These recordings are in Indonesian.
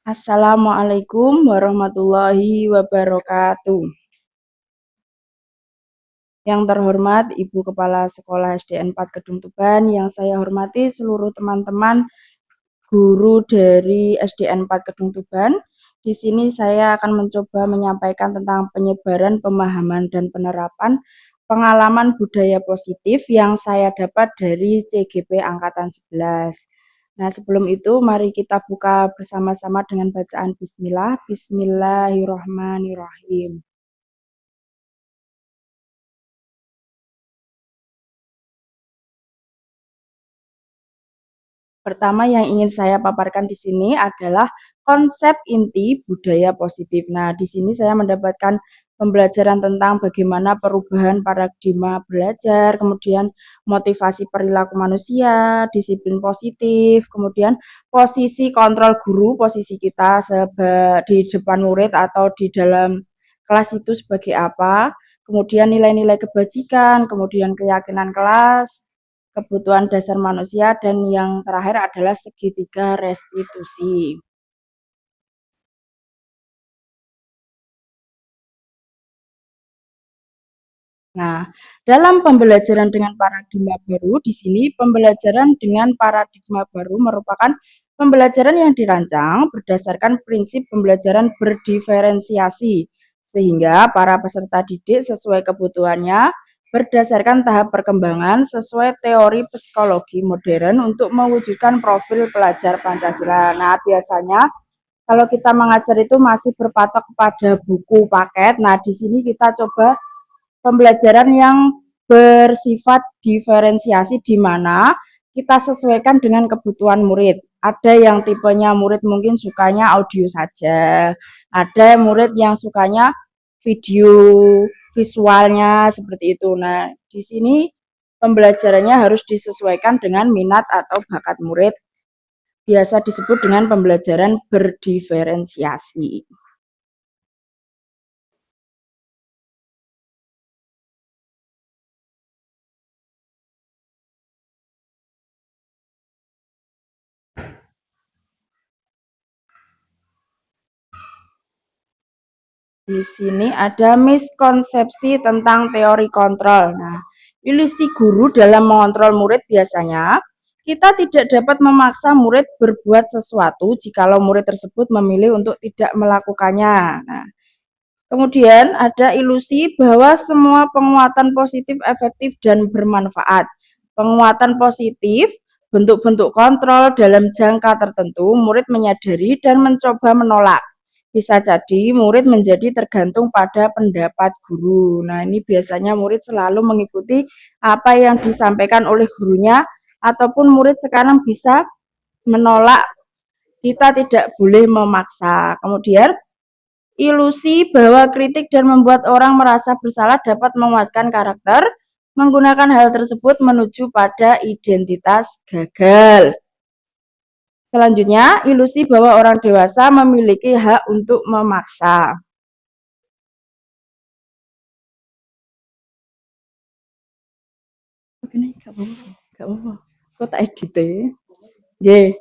Assalamualaikum warahmatullahi wabarakatuh. Yang terhormat Ibu Kepala Sekolah SDN 4 Kedung Tuban, yang saya hormati seluruh teman-teman guru dari SDN 4 Kedung Tuban. Di sini saya akan mencoba menyampaikan tentang penyebaran pemahaman dan penerapan pengalaman budaya positif yang saya dapat dari CGP Angkatan 11. Nah, sebelum itu mari kita buka bersama-sama dengan bacaan bismillah. Bismillahirrahmanirrahim. Pertama yang ingin saya paparkan di sini adalah konsep inti budaya positif. Nah, di sini saya mendapatkan pembelajaran tentang bagaimana perubahan paradigma belajar, kemudian motivasi perilaku manusia, disiplin positif, kemudian posisi kontrol guru, posisi kita di depan murid atau di dalam kelas itu sebagai apa, kemudian nilai-nilai kebajikan, kemudian keyakinan kelas, kebutuhan dasar manusia, dan yang terakhir adalah segitiga restitusi. Nah, dalam pembelajaran dengan paradigma baru, di sini pembelajaran dengan paradigma baru merupakan pembelajaran yang dirancang berdasarkan prinsip pembelajaran berdiferensiasi, sehingga para peserta didik sesuai kebutuhannya berdasarkan tahap perkembangan sesuai teori psikologi modern untuk mewujudkan profil pelajar Pancasila. Nah, biasanya kalau kita mengajar itu masih berpatok pada buku paket. Nah, di sini kita coba pembelajaran yang bersifat diferensiasi di mana kita sesuaikan dengan kebutuhan murid. Ada yang tipenya murid mungkin sukanya audio saja, ada murid yang sukanya video, visualnya seperti itu. Nah, di sini pembelajarannya harus disesuaikan dengan minat atau bakat murid. Biasa disebut dengan pembelajaran berdiferensiasi. Di sini ada miskonsepsi tentang teori kontrol. Nah, ilusi guru dalam mengontrol murid biasanya kita tidak dapat memaksa murid berbuat sesuatu jikalau murid tersebut memilih untuk tidak melakukannya. Nah, kemudian ada ilusi bahwa semua penguatan positif efektif dan bermanfaat. Penguatan positif, bentuk-bentuk kontrol dalam jangka tertentu, murid menyadari dan mencoba menolak. Bisa jadi murid menjadi tergantung pada pendapat guru. Nah, ini biasanya murid selalu mengikuti apa yang disampaikan oleh gurunya, ataupun murid sekarang bisa menolak. Kita tidak boleh memaksa. Kemudian ilusi bahwa kritik dan membuat orang merasa bersalah dapat menguatkan karakter, menggunakan hal tersebut menuju pada identitas gagal. Selanjutnya, ilusi bahwa orang dewasa memiliki hak untuk memaksa. Oke nih, gak apa-apa, gak apa-apa. Kok tak edit ya?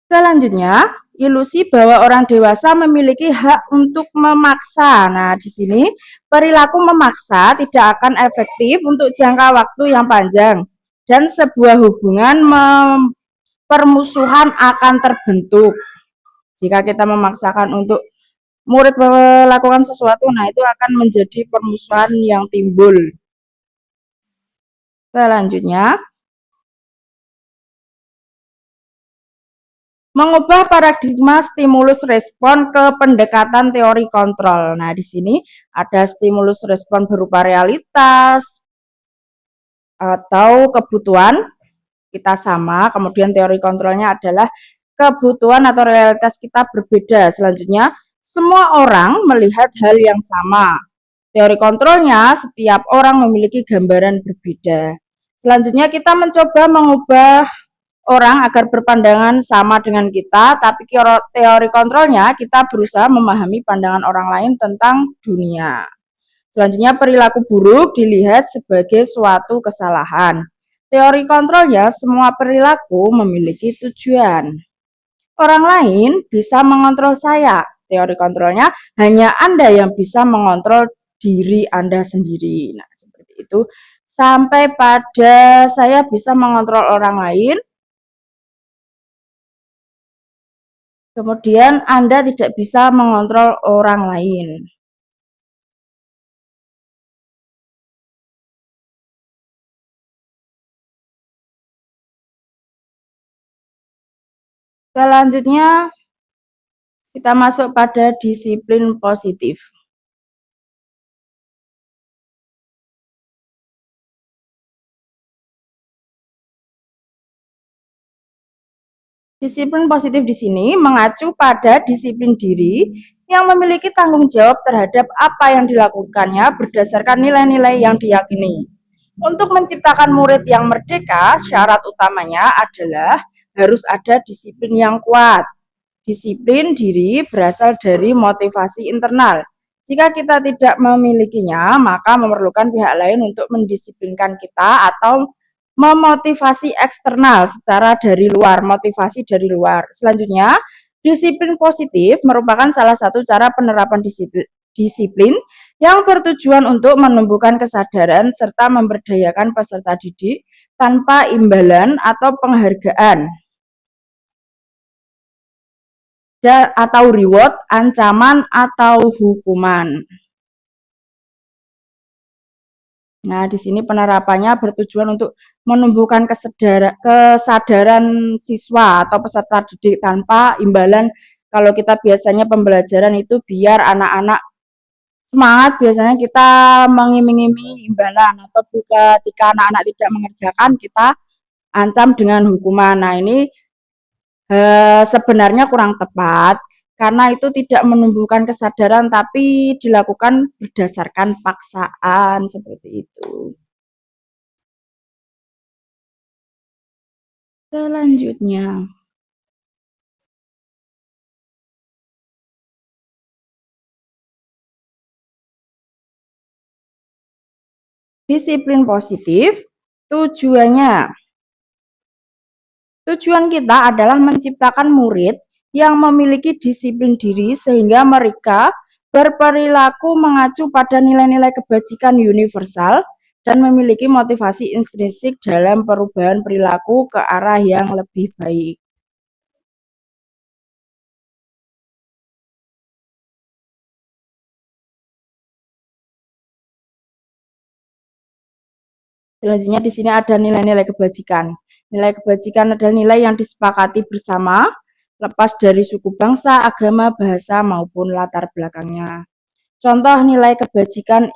Selanjutnya, ilusi bahwa orang dewasa memiliki hak untuk memaksa. Nah, di sini perilaku memaksa tidak akan efektif untuk jangka waktu yang panjang dan sebuah hubungan permusuhan akan terbentuk. Jika kita memaksakan untuk murid melakukan sesuatu, nah itu akan menjadi permusuhan yang timbul. Selanjutnya, mengubah paradigma stimulus respon ke pendekatan teori kontrol. Nah, di sini ada stimulus respon berupa realitas atau kebutuhan kita sama, kemudian teori kontrolnya adalah kebutuhan atau realitas kita berbeda. Selanjutnya, semua orang melihat hal yang sama. Teori kontrolnya, setiap orang memiliki gambaran berbeda. Selanjutnya, kita mencoba mengubah orang agar berpandangan sama dengan kita, tapi teori kontrolnya kita berusaha memahami pandangan orang lain tentang dunia. Selanjutnya, perilaku buruk dilihat sebagai suatu kesalahan. Teori kontrolnya, semua perilaku memiliki tujuan. Orang lain bisa mengontrol saya. Teori kontrolnya, hanya Anda yang bisa mengontrol diri Anda sendiri. Nah, seperti itu. Sampai pada saya bisa mengontrol orang lain, kemudian Anda tidak bisa mengontrol orang lain. Selanjutnya, kita masuk pada disiplin positif. Disiplin positif di sini mengacu pada disiplin diri yang memiliki tanggung jawab terhadap apa yang dilakukannya berdasarkan nilai-nilai yang diyakini. Untuk menciptakan murid yang merdeka, syarat utamanya adalah harus ada disiplin yang kuat. Disiplin diri berasal dari motivasi internal. Jika kita tidak memilikinya, maka memerlukan pihak lain untuk mendisiplinkan kita atau memotivasi eksternal secara dari luar, motivasi dari luar. Selanjutnya, disiplin positif merupakan salah satu cara penerapan disiplin yang bertujuan untuk menumbuhkan kesadaran serta memberdayakan peserta didik tanpa imbalan atau penghargaan atau reward, ancaman atau hukuman. Nah, di sini penerapannya bertujuan untuk menumbuhkan kesadaran siswa atau peserta didik tanpa imbalan. Kalau kita biasanya pembelajaran itu biar anak-anak semangat, biasanya kita mengiming-iming imbalan, atau ketika anak-anak tidak mengerjakan kita ancam dengan hukuman. Nah, ini sebenarnya kurang tepat karena itu tidak menumbuhkan kesadaran tapi dilakukan berdasarkan paksaan seperti itu. Selanjutnya, disiplin positif tujuannya. Tujuan kita adalah menciptakan murid yang memiliki disiplin diri sehingga mereka berperilaku mengacu pada nilai-nilai kebajikan universal dan memiliki motivasi intrinsik dalam perubahan perilaku ke arah yang lebih baik. Selanjutnya di sini ada nilai-nilai kebajikan. Nilai kebajikan adalah nilai yang disepakati bersama, lepas dari suku bangsa, agama, bahasa, maupun latar belakangnya. Contoh nilai kebajikan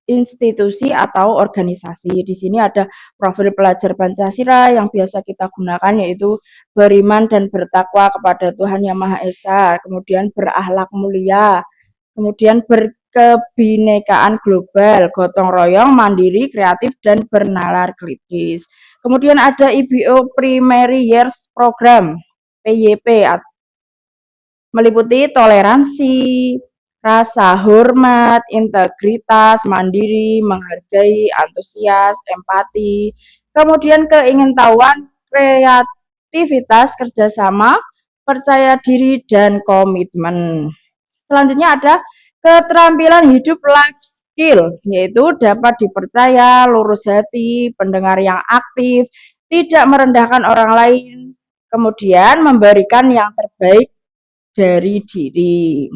institusi atau organisasi. Di sini ada profil pelajar Pancasila yang biasa kita gunakan, yaitu beriman dan bertakwa kepada Tuhan Yang Maha Esa, kemudian berakhlak mulia, kemudian berkebinekaan global, gotong royong, mandiri, kreatif, dan bernalar kritis. Kemudian ada IBO Primary Years Program, PYP, meliputi toleransi, rasa hormat, integritas, mandiri, menghargai, antusias, empati, kemudian keingintahuan, kreativitas, kerjasama, percaya diri, dan komitmen. Selanjutnya ada keterampilan hidup life skill, yaitu dapat dipercaya, lurus hati, pendengar yang aktif, tidak merendahkan orang lain, kemudian memberikan yang terbaik dari diri.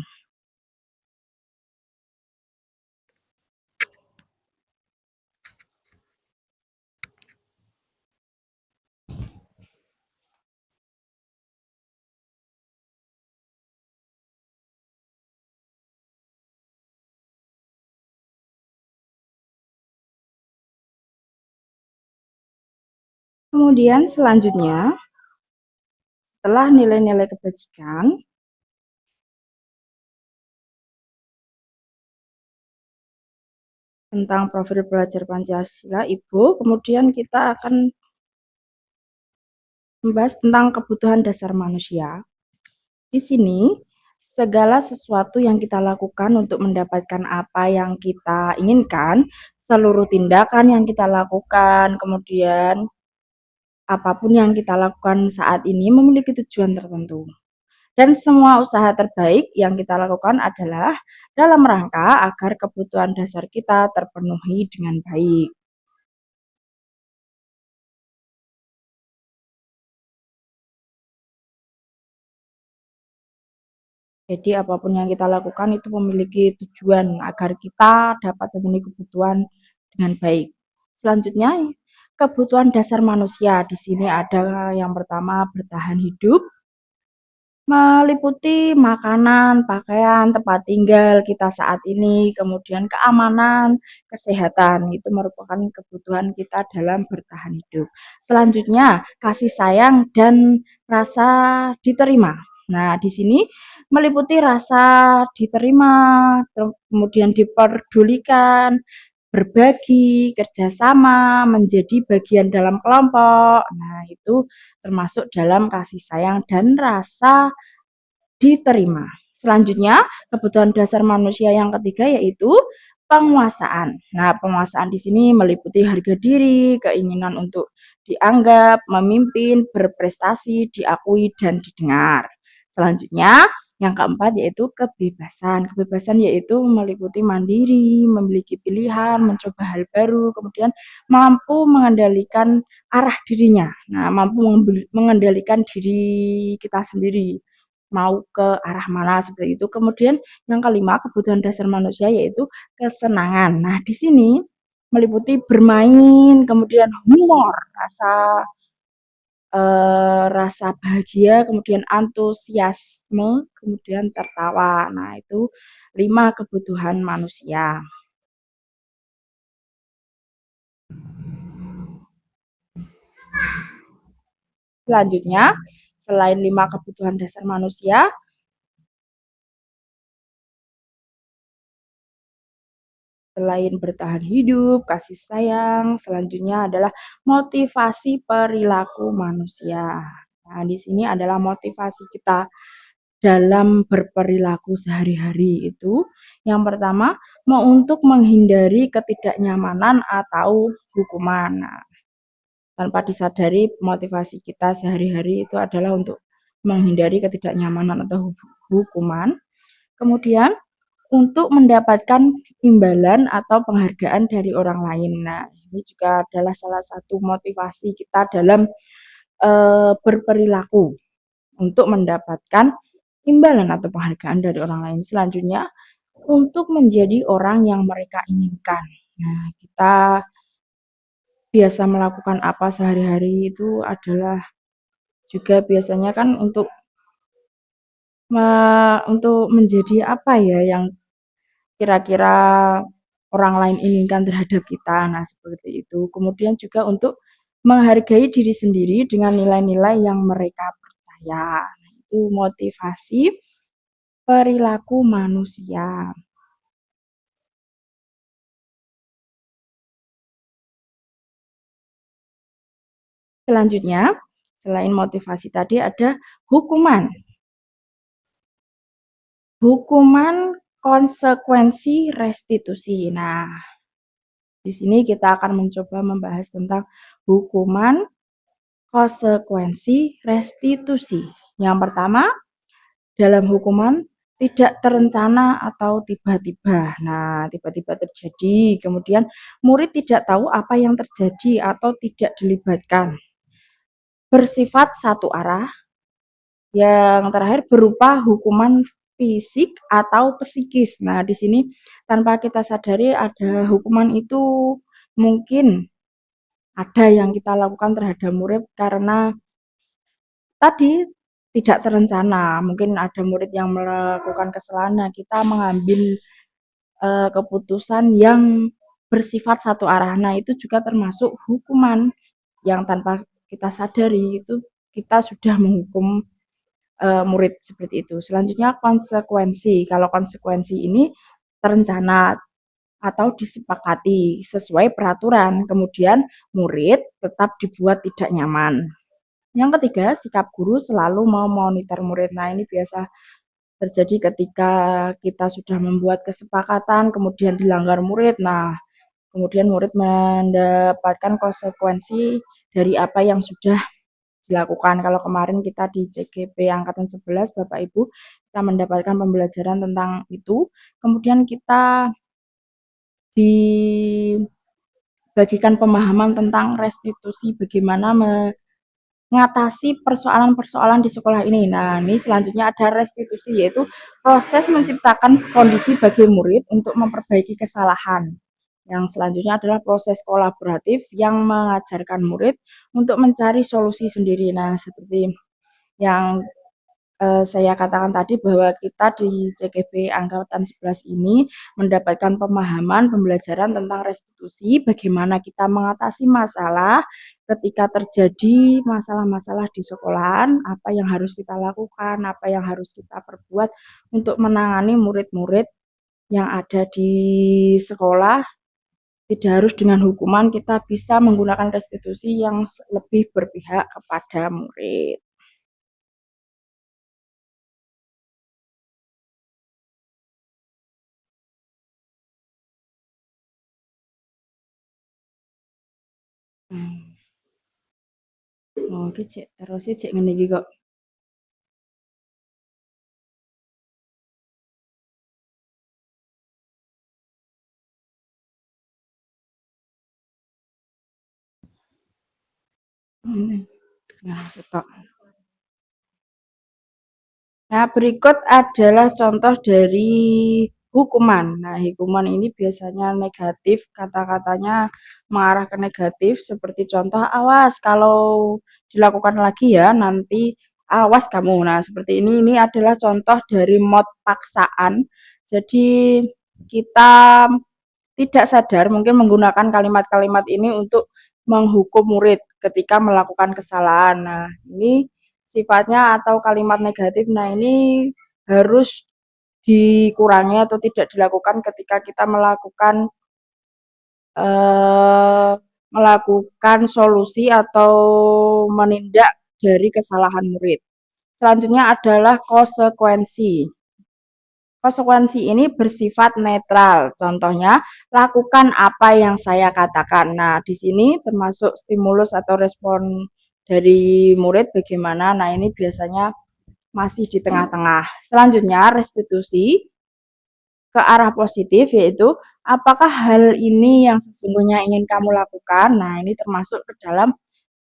Kemudian selanjutnya, setelah nilai-nilai kebajikan, tentang profil pelajar Pancasila, Ibu, kemudian kita akan membahas tentang kebutuhan dasar manusia. Di sini, segala sesuatu yang kita lakukan untuk mendapatkan apa yang kita inginkan, seluruh tindakan yang kita lakukan, kemudian apapun yang kita lakukan saat ini memiliki tujuan tertentu. Dan semua usaha terbaik yang kita lakukan adalah dalam rangka agar kebutuhan dasar kita terpenuhi dengan baik. Jadi apapun yang kita lakukan itu memiliki tujuan agar kita dapat memenuhi kebutuhan dengan baik. Selanjutnya, kebutuhan dasar manusia. Di sini ada yang pertama bertahan hidup, meliputi makanan, pakaian, tempat tinggal kita saat ini, kemudian keamanan, kesehatan. Itu merupakan kebutuhan kita dalam bertahan hidup. Selanjutnya, kasih sayang dan rasa diterima. Nah, di sini meliputi rasa diterima, kemudian diperdulikan, berbagi, kerjasama, menjadi bagian dalam kelompok. Nah, itu termasuk dalam kasih sayang dan rasa diterima. Selanjutnya, kebutuhan dasar manusia yang ketiga yaitu penguasaan. Nah, penguasaan di sini meliputi harga diri, keinginan untuk dianggap, memimpin, berprestasi, diakui, dan didengar. Selanjutnya, yang keempat yaitu kebebasan. Kebebasan yaitu meliputi mandiri, memiliki pilihan, mencoba hal baru, kemudian mampu mengendalikan arah dirinya. Nah, mampu mengendalikan diri kita sendiri mau ke arah mana seperti itu. Kemudian yang kelima, kebutuhan dasar manusia yaitu kesenangan. Nah, di sini meliputi bermain, kemudian humor, rasa bahagia, kemudian antusiasme, kemudian tertawa. Nah, itu 5 kebutuhan manusia. Selanjutnya, selain 5 kebutuhan dasar manusia, selain bertahan hidup, kasih sayang, selanjutnya adalah motivasi perilaku manusia. Nah, di sini adalah motivasi kita dalam berperilaku sehari-hari itu. Yang pertama, mau untuk menghindari ketidaknyamanan atau hukuman. Nah, tanpa disadari motivasi kita sehari-hari itu adalah untuk menghindari ketidaknyamanan atau hukuman. Kemudian untuk mendapatkan imbalan atau penghargaan dari orang lain. Nah, ini juga adalah salah satu motivasi kita dalam berperilaku untuk mendapatkan imbalan atau penghargaan dari orang lain. Selanjutnya, untuk menjadi orang yang mereka inginkan. Nah, kita biasa melakukan apa sehari-hari itu adalah juga biasanya kan untuk menjadi apa ya yang kira-kira orang lain inginkan terhadap kita. Nah, seperti itu. Kemudian juga untuk menghargai diri sendiri dengan nilai-nilai yang mereka percaya. Nah, itu motivasi perilaku manusia. Selanjutnya, selain motivasi tadi ada hukuman. Hukuman konsekuensi restitusi. Nah, di sini kita akan mencoba membahas tentang hukuman konsekuensi restitusi. Yang pertama, dalam hukuman tidak terencana atau tiba-tiba. Nah, tiba-tiba terjadi, kemudian murid tidak tahu apa yang terjadi atau tidak dilibatkan. Bersifat satu arah. Yang terakhir berupa hukuman fisik atau psikis. Nah, di sini tanpa kita sadari ada hukuman itu mungkin ada yang kita lakukan terhadap murid karena tadi tidak terencana. Mungkin ada murid yang melakukan kesalahan, nah kita mengambil keputusan yang bersifat satu arah. Nah, itu juga termasuk hukuman yang tanpa kita sadari itu kita sudah menghukum murid seperti itu. Selanjutnya konsekuensi. Kalau konsekuensi ini terencana atau disepakati sesuai peraturan. Kemudian murid tetap dibuat tidak nyaman. Yang ketiga, sikap guru selalu memonitor murid. Nah, ini biasa terjadi ketika kita sudah membuat kesepakatan, kemudian dilanggar murid. Nah, kemudian murid mendapatkan konsekuensi dari apa yang sudah dilakukan. Kalau kemarin kita di CGP angkatan 11 Bapak Ibu, kita mendapatkan pembelajaran tentang itu, kemudian kita dibagikan pemahaman tentang restitusi, bagaimana mengatasi persoalan-persoalan di sekolah ini. Nah, ini selanjutnya ada restitusi, yaitu proses menciptakan kondisi bagi murid untuk memperbaiki kesalahan. Yang selanjutnya adalah proses kolaboratif yang mengajarkan murid untuk mencari solusi sendiri. Nah, seperti yang saya katakan tadi bahwa kita di CGP angkatan 11 ini mendapatkan pemahaman pembelajaran tentang restitusi, bagaimana kita mengatasi masalah ketika terjadi masalah-masalah di sekolahan, apa yang harus kita lakukan, apa yang harus kita perbuat untuk menangani murid-murid yang ada di sekolah. Tidak harus dengan hukuman, kita bisa menggunakan restitusi yang lebih berpihak kepada murid. Oh, iki cek terus cek ngene iki kok. Nah, ketok. Nah, berikut adalah contoh dari hukuman. Nah, hukuman ini biasanya negatif, kata-katanya mengarah ke negatif, seperti contoh, awas kalau dilakukan lagi ya, nanti awas kamu. Nah, seperti ini adalah contoh dari mod paksaan. Jadi, kita tidak sadar mungkin menggunakan kalimat-kalimat ini untuk menghukum murid ketika melakukan kesalahan. Nah, ini sifatnya atau kalimat negatif. Nah, ini harus dikurangi atau tidak dilakukan ketika kita melakukan solusi atau menindak dari kesalahan murid. Selanjutnya adalah konsekuensi. Konsekuensi ini bersifat netral. Contohnya, lakukan apa yang saya katakan. Nah, di sini termasuk stimulus atau respon dari murid bagaimana. Nah, ini biasanya masih di tengah-tengah. Selanjutnya, restitusi ke arah positif, yaitu apakah hal ini yang sesungguhnya ingin kamu lakukan. Nah, ini termasuk ke dalam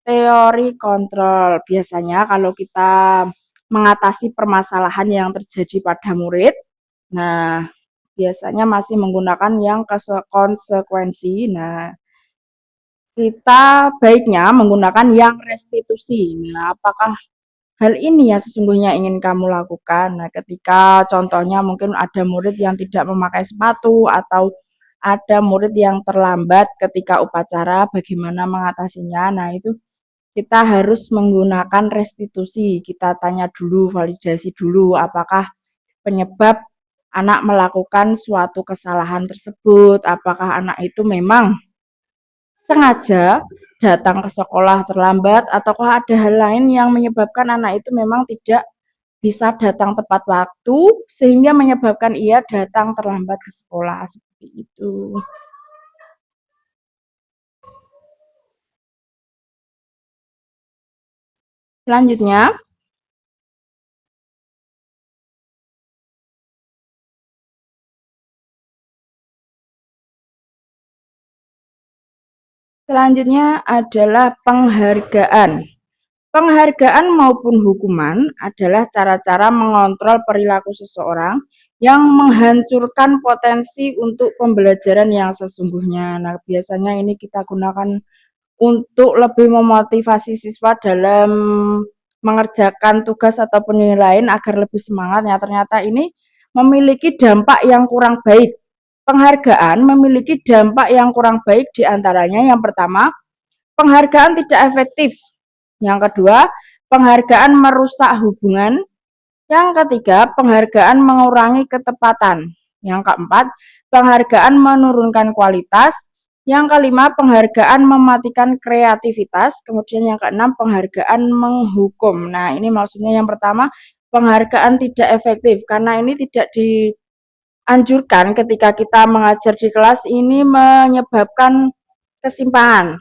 teori kontrol. Biasanya kalau kita mengatasi permasalahan yang terjadi pada murid, nah, biasanya masih menggunakan yang konsekuensi. Nah, kita baiknya menggunakan yang restitusi. Nah, apakah hal ini yang sesungguhnya ingin kamu lakukan? Nah, ketika contohnya mungkin ada murid yang tidak memakai sepatu atau ada murid yang terlambat ketika upacara, bagaimana mengatasinya? Nah, itu kita harus menggunakan restitusi. Kita tanya dulu, validasi dulu, apakah penyebab anak melakukan suatu kesalahan tersebut, apakah anak itu memang sengaja datang ke sekolah terlambat, ataukah ada hal lain yang menyebabkan anak itu memang tidak bisa datang tepat waktu, sehingga menyebabkan ia datang terlambat ke sekolah, seperti itu. Selanjutnya, adalah penghargaan. Penghargaan maupun hukuman adalah cara-cara mengontrol perilaku seseorang yang menghancurkan potensi untuk pembelajaran yang sesungguhnya. Nah, biasanya ini kita gunakan untuk lebih memotivasi siswa dalam mengerjakan tugas atau penilaian agar lebih semangat. Ya, ternyata ini memiliki dampak yang kurang baik. Penghargaan memiliki dampak yang kurang baik, diantaranya yang pertama, penghargaan tidak efektif. Yang kedua, penghargaan merusak hubungan. Yang ketiga, penghargaan mengurangi ketepatan. Yang keempat, penghargaan menurunkan kualitas. Yang kelima, penghargaan mematikan kreativitas. Kemudian yang keenam, penghargaan menghukum. Nah, ini maksudnya yang pertama, penghargaan tidak efektif karena ini tidak anjurkan ketika kita mengajar di kelas ini menyebabkan kesimpangan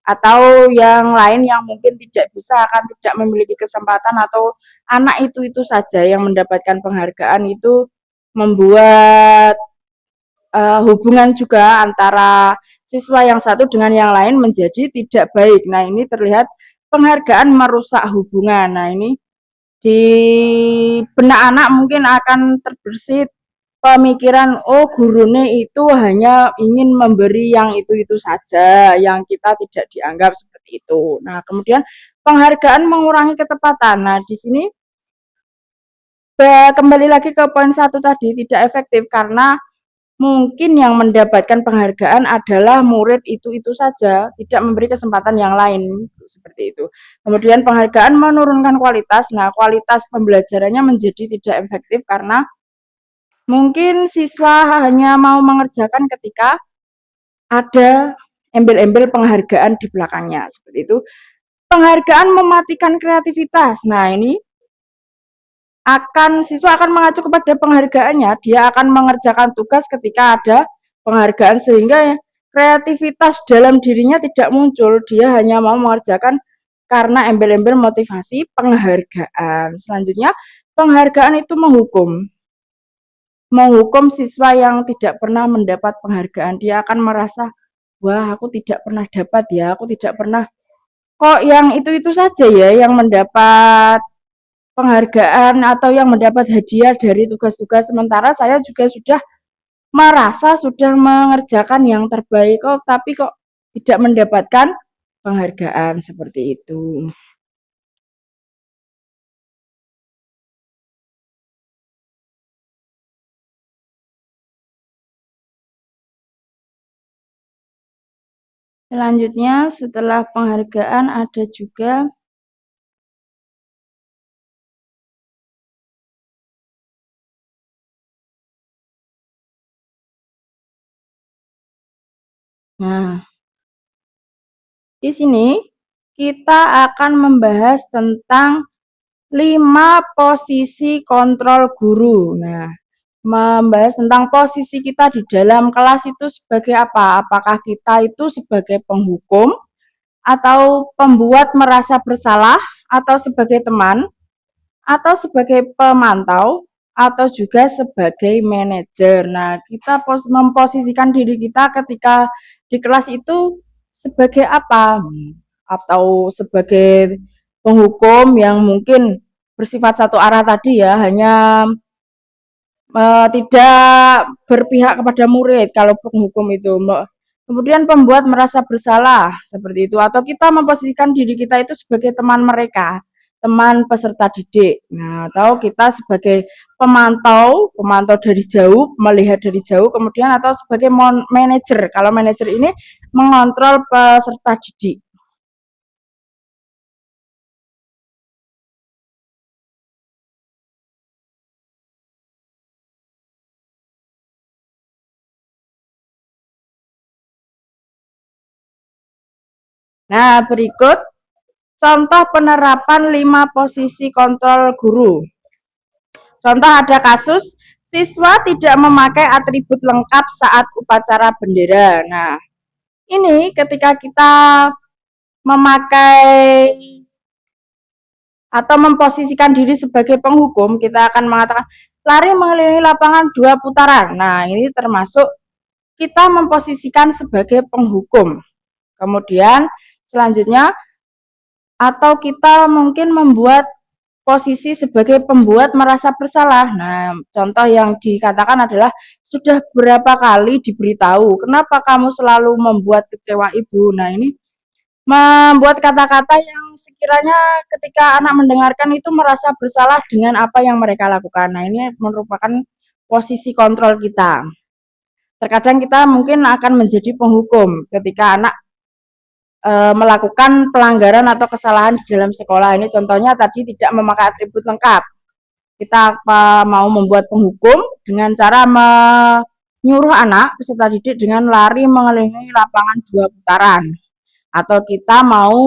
atau yang lain yang mungkin tidak bisa akan tidak memiliki kesempatan atau anak itu saja yang mendapatkan penghargaan itu membuat hubungan juga antara siswa yang satu dengan yang lain menjadi tidak baik. Nah, ini terlihat penghargaan merusak hubungan. Nah, ini di benak anak mungkin akan terbersit pemikiran, oh gurune itu hanya ingin memberi yang itu saja, yang kita tidak dianggap seperti itu. Nah, kemudian penghargaan mengurangi ketepatan. Nah, di sini kembali lagi ke poin satu tadi, tidak efektif karena mungkin yang mendapatkan penghargaan adalah murid itu saja, tidak memberi kesempatan yang lain, seperti itu. Kemudian penghargaan menurunkan kualitas. Nah, kualitas pembelajarannya menjadi tidak efektif karena mungkin siswa hanya mau mengerjakan ketika ada embel-embel penghargaan di belakangnya, seperti itu. Penghargaan mematikan kreativitas. Nah, ini siswa akan mengacu kepada penghargaannya, dia akan mengerjakan tugas ketika ada penghargaan sehingga kreativitas dalam dirinya tidak muncul, dia hanya mau mengerjakan karena embel-embel motivasi penghargaan. Selanjutnya, penghargaan itu menghukum siswa yang tidak pernah mendapat penghargaan. Dia akan merasa, wah aku tidak pernah dapat ya, aku tidak pernah, kok yang itu saja ya yang mendapat penghargaan atau yang mendapat hadiah dari tugas-tugas, sementara saya juga sudah merasa sudah mengerjakan yang terbaik kok, tapi kok tidak mendapatkan penghargaan, seperti itu. Selanjutnya setelah penghargaan ada juga di sini kita akan membahas tentang 5 posisi kontrol guru. Nah, membahas tentang posisi kita di dalam kelas itu sebagai apa? Apakah kita itu sebagai penghukum, atau pembuat merasa bersalah, atau sebagai teman, atau sebagai pemantau, atau juga sebagai manajer. Nah, kita memposisikan diri kita ketika di kelas itu sebagai apa? Atau sebagai penghukum yang mungkin bersifat satu arah tadi ya, hanya tidak berpihak kepada murid kalau penghukum itu. Kemudian pembuat merasa bersalah seperti itu, atau kita memposisikan diri kita itu sebagai teman mereka, teman peserta didik. Nah, atau kita sebagai pemantau dari jauh, melihat dari jauh, kemudian atau sebagai manajer. Kalau manajer ini mengontrol peserta didik. Nah, berikut contoh penerapan 5 posisi kontrol guru. Contoh ada kasus siswa tidak memakai atribut lengkap saat upacara bendera. Nah, ini ketika kita memakai atau memposisikan diri sebagai penghukum, kita akan mengatakan lari mengelilingi lapangan 2 putaran. Nah, ini termasuk kita memposisikan sebagai penghukum. Kemudian selanjutnya, atau kita mungkin membuat posisi sebagai pembuat merasa bersalah. Nah, contoh yang dikatakan adalah sudah berapa kali diberitahu, kenapa kamu selalu membuat kecewa ibu. Nah, ini membuat kata-kata yang sekiranya ketika anak mendengarkan itu merasa bersalah dengan apa yang mereka lakukan. Nah, ini merupakan posisi kontrol kita. Terkadang kita mungkin akan menjadi penghukum ketika anak melakukan pelanggaran atau kesalahan di dalam sekolah. Ini contohnya tadi tidak memakai atribut lengkap. Kita mau membuat penghukum dengan cara menyuruh anak peserta didik dengan lari mengelilingi lapangan 2 putaran. Atau kita mau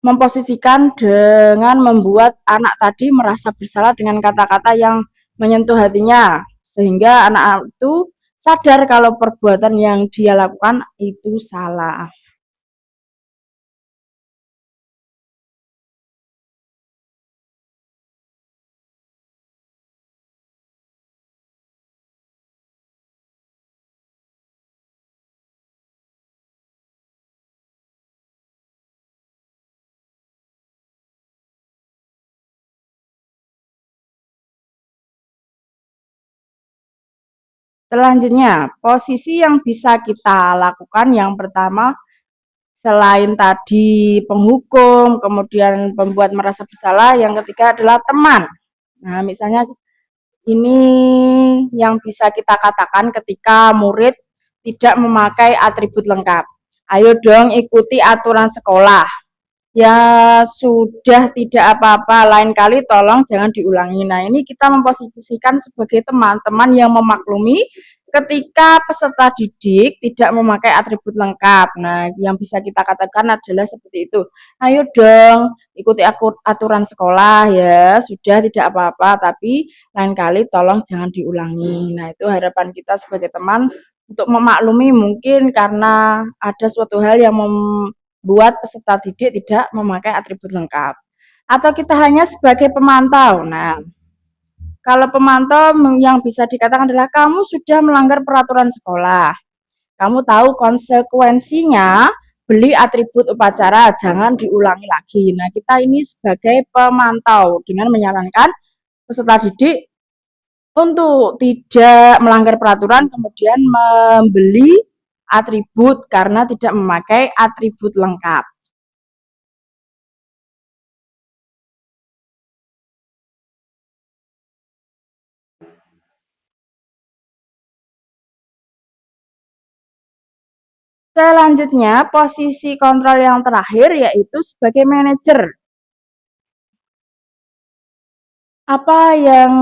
memposisikan dengan membuat anak tadi merasa bersalah dengan kata-kata yang menyentuh hatinya. sehingga anak-anak itu sadar kalau perbuatan yang dia lakukan itu salah. Selanjutnya, posisi yang bisa kita lakukan yang pertama selain tadi penghukum, kemudian pembuat merasa bersalah, yang ketiga adalah teman. Nah, misalnya ini yang bisa kita katakan ketika murid tidak memakai atribut lengkap. Ayo dong ikuti aturan sekolah. Ya sudah tidak apa-apa, lain kali tolong jangan diulangi. Nah, ini kita memposisikan sebagai teman-teman yang memaklumi ketika peserta didik tidak memakai atribut lengkap. Nah, yang bisa kita katakan adalah seperti itu. Ayo dong, ikuti aturan sekolah ya. Sudah tidak apa-apa, tapi lain kali tolong jangan diulangi. Nah, itu harapan kita sebagai teman untuk memaklumi mungkin karena ada suatu hal yang buat peserta didik tidak memakai atribut lengkap. Atau kita hanya sebagai pemantau. Nah, kalau pemantau yang bisa dikatakan adalah kamu sudah melanggar peraturan sekolah. Kamu tahu konsekuensinya beli atribut upacara, jangan diulangi lagi. Nah, kita ini sebagai pemantau dengan menyarankan peserta didik untuk tidak melanggar peraturan, kemudian membeli atribut karena tidak memakai atribut lengkap. Selanjutnya, posisi kontrol yang terakhir yaitu sebagai manajer. Apa yang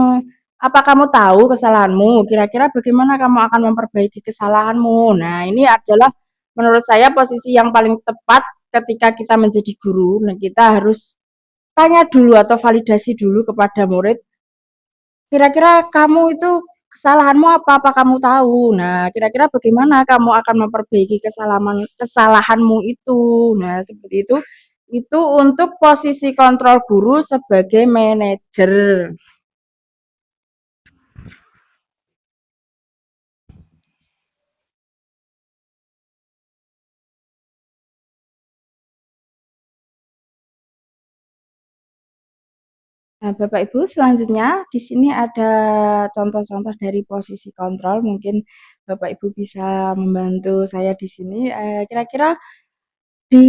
apa kamu tahu kesalahanmu? Kira-kira bagaimana kamu akan memperbaiki kesalahanmu? Nah, ini adalah menurut saya posisi yang paling tepat ketika kita menjadi guru. Nah, kita harus tanya dulu atau validasi dulu kepada murid. Kira-kira kamu itu kesalahanmu apa? Apa kamu tahu? Nah, kira-kira bagaimana kamu akan memperbaiki kesalahanmu itu? Nah, seperti itu. Itu untuk posisi kontrol guru sebagai manajer. Nah, Bapak Ibu, selanjutnya di sini ada contoh-contoh dari posisi kontrol. Mungkin Bapak Ibu bisa membantu saya di sini. Kira-kira di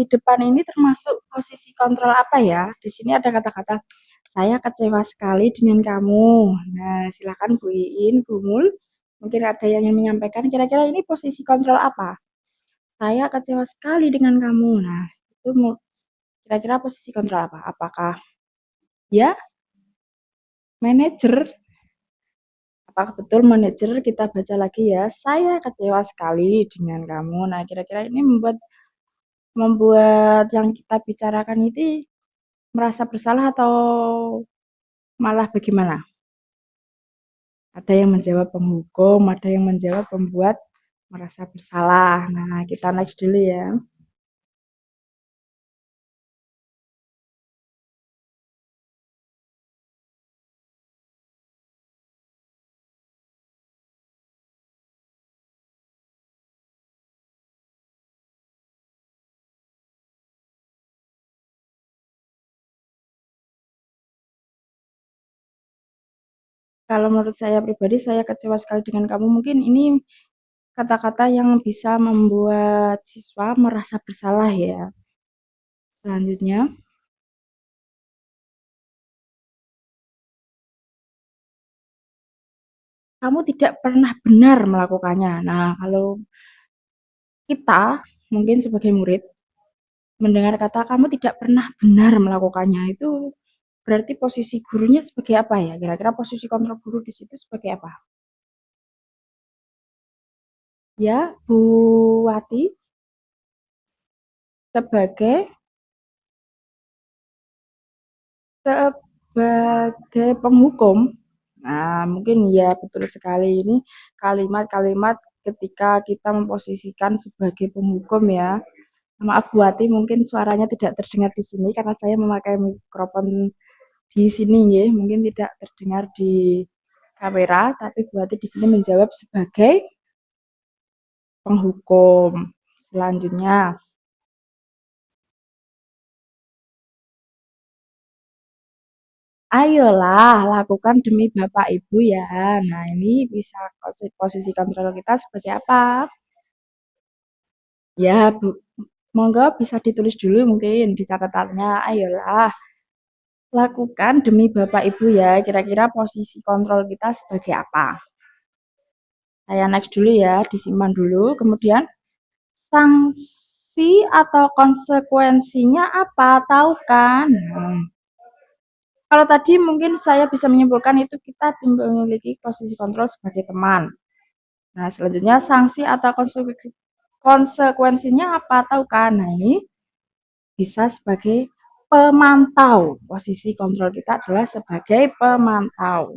depan ini termasuk posisi kontrol apa ya? Di sini ada kata-kata, saya kecewa sekali dengan kamu. Nah, silakan Bu Iin, Bu Mul. Mungkin ada yang ingin menyampaikan, kira-kira ini posisi kontrol apa? Saya kecewa sekali dengan kamu. Nah, itu kira-kira posisi kontrol apa? Apakah ya manajer? Apakah betul manajer? Kita baca lagi ya. Saya kecewa sekali dengan kamu. Nah, kira-kira ini membuat membuat yang kita bicarakan ini merasa bersalah atau malah bagaimana? Ada yang menjawab penghukum, ada yang menjawab pembuat merasa bersalah. Nah, kita next dulu ya. Kalau menurut saya pribadi, saya kecewa sekali dengan kamu. Mungkin ini kata-kata yang bisa membuat siswa merasa bersalah ya. Selanjutnya, kamu tidak pernah benar melakukannya. Nah, kalau kita mungkin sebagai murid mendengar kata kamu tidak pernah benar melakukannya itu berarti posisi gurunya sebagai apa ya? Kira-kira posisi kontrol guru di situ sebagai apa? Ya, Bu Wati sebagai sebagai penghukum. Nah, mungkin ya betul sekali ini kalimat-kalimat ketika kita memposisikan sebagai penghukum ya. Maaf Bu Ati, mungkin suaranya tidak terdengar di sini karena saya memakai mikrofon di sini ya. Mungkin tidak terdengar di kamera, tapi Bu Ati di sini menjawab sebagai penghukum. Selanjutnya, ayolah lakukan demi Bapak Ibu ya. Nah, ini bisa posisi kontrol kita sebagai apa? Ya, Bu, monggo bisa ditulis dulu mungkin di catatannya. Ayolah lakukan demi Bapak Ibu ya. Kira-kira posisi kontrol kita sebagai apa? Saya next dulu ya, disimpan dulu. Kemudian sanksi atau konsekuensinya apa? Tahu kan? Kalau tadi mungkin saya bisa menyimpulkan itu kita memiliki posisi kontrol sebagai teman. Nah, selanjutnya sanksi atau konsekuensinya apa? Tahu kan? Nah, ini bisa sebagai pemantau. Posisi kontrol kita adalah sebagai pemantau.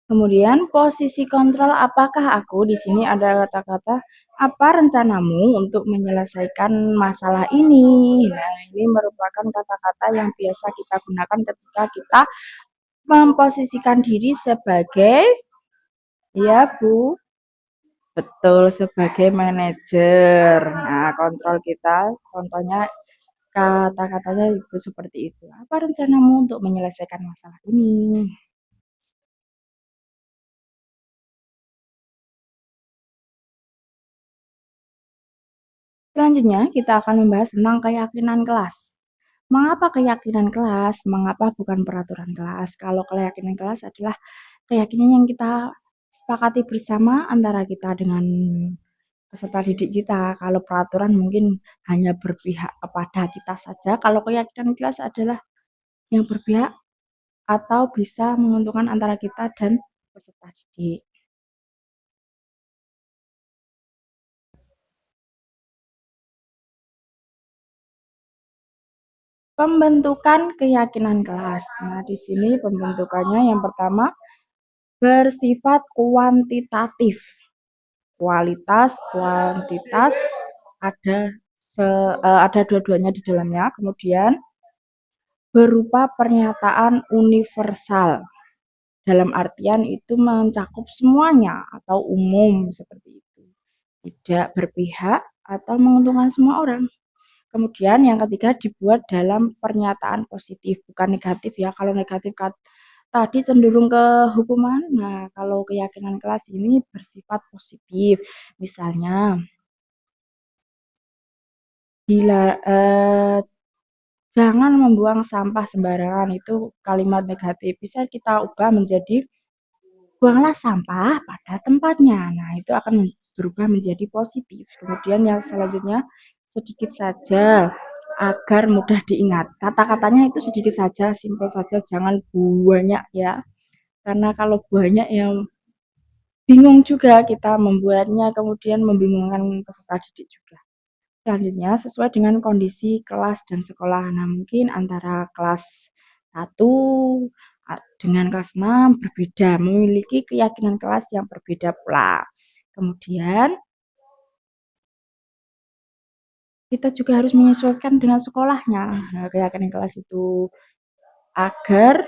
Kemudian posisi kontrol apakah aku di sini ada kata-kata apa rencanamu untuk menyelesaikan masalah ini? Nah, ini merupakan kata-kata yang biasa kita gunakan ketika kita memposisikan diri sebagai ya Bu, betul sebagai manajer. Nah, kontrol kita contohnya kata-katanya itu seperti itu. Apa rencanamu untuk menyelesaikan masalah ini? Selanjutnya, kita akan membahas tentang keyakinan kelas. Mengapa keyakinan kelas? Mengapa bukan peraturan kelas? Kalau keyakinan kelas adalah keyakinan yang kita sepakati bersama antara kita dengan peserta didik kita. Kalau peraturan mungkin hanya berpihak kepada kita saja. Kalau keyakinan kelas adalah yang berpihak atau bisa menguntungkan antara kita dan peserta didik. Pembentukan keyakinan kelas. Nah, di sini pembentukannya yang pertama bersifat kuantitatif. Kualitas, kuantitas ada ada dua-duanya di dalamnya. Kemudian berupa pernyataan universal. Dalam artian itu mencakup semuanya atau umum seperti itu. Tidak berpihak atau menguntungkan semua orang. Kemudian yang ketiga dibuat dalam pernyataan positif, bukan negatif ya. Kalau negatif tadi cenderung ke hukuman. Nah, kalau keyakinan kelas ini bersifat positif. Misalnya, jangan membuang sampah sembarangan, itu kalimat negatif. Bisa kita ubah menjadi buanglah sampah pada tempatnya. Nah, itu akan berubah menjadi positif. Kemudian yang selanjutnya sedikit saja agar mudah diingat. Kata-katanya itu sedikit saja, simpel saja, jangan banyak ya. Karena kalau banyak yang bingung juga kita membuatnya, kemudian membingungkan peserta didik juga. Selanjutnya, sesuai dengan kondisi kelas dan sekolah. Nah, mungkin antara kelas 1 dengan kelas 6 berbeda, memiliki keyakinan kelas yang berbeda pula. Kemudian, kita juga harus menyesuaikan dengan sekolahnya. Nah, keyakinan kelas itu agar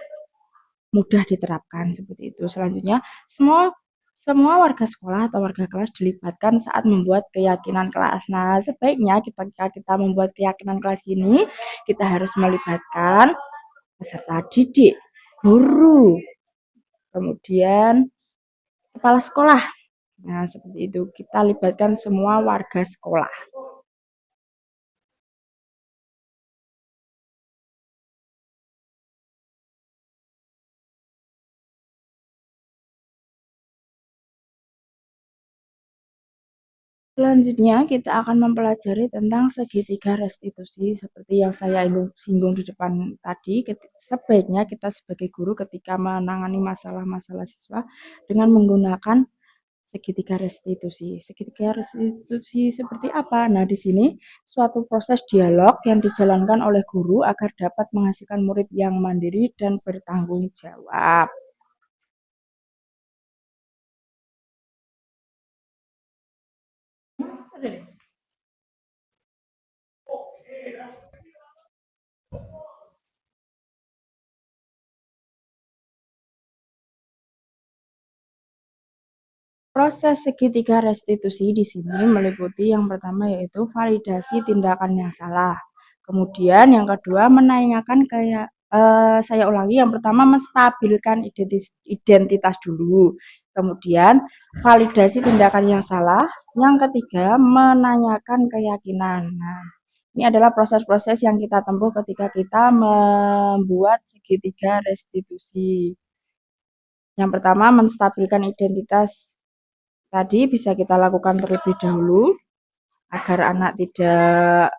mudah diterapkan seperti itu. Selanjutnya, semua semua warga sekolah atau warga kelas dilibatkan saat membuat keyakinan kelas. Nah, sebaiknya ketika kita membuat keyakinan kelas ini, kita harus melibatkan peserta didik, guru, kemudian kepala sekolah. Nah, seperti itu. Kita libatkan semua warga sekolah. Selanjutnya, kita akan mempelajari tentang segitiga restitusi seperti yang saya singgung di depan tadi. Sebaiknya kita sebagai guru ketika menangani masalah-masalah siswa dengan menggunakan Segitiga restitusi. Segitiga restitusi seperti apa? Nah, di sini suatu proses dialog yang dijalankan oleh guru agar dapat menghasilkan murid yang mandiri dan bertanggung jawab. Proses segitiga restitusi di sini meliputi yang pertama yaitu validasi tindakan yang salah. Kemudian yang kedua menanyakan kayak saya ulangi, yang pertama menstabilkan identitas dulu. Kemudian validasi tindakan yang salah. Yang ketiga menanyakan keyakinan. Nah, ini adalah proses-proses yang kita tempuh ketika kita membuat segitiga restitusi. Yang pertama menstabilkan identitas. Tadi bisa kita lakukan terlebih dahulu agar anak tidak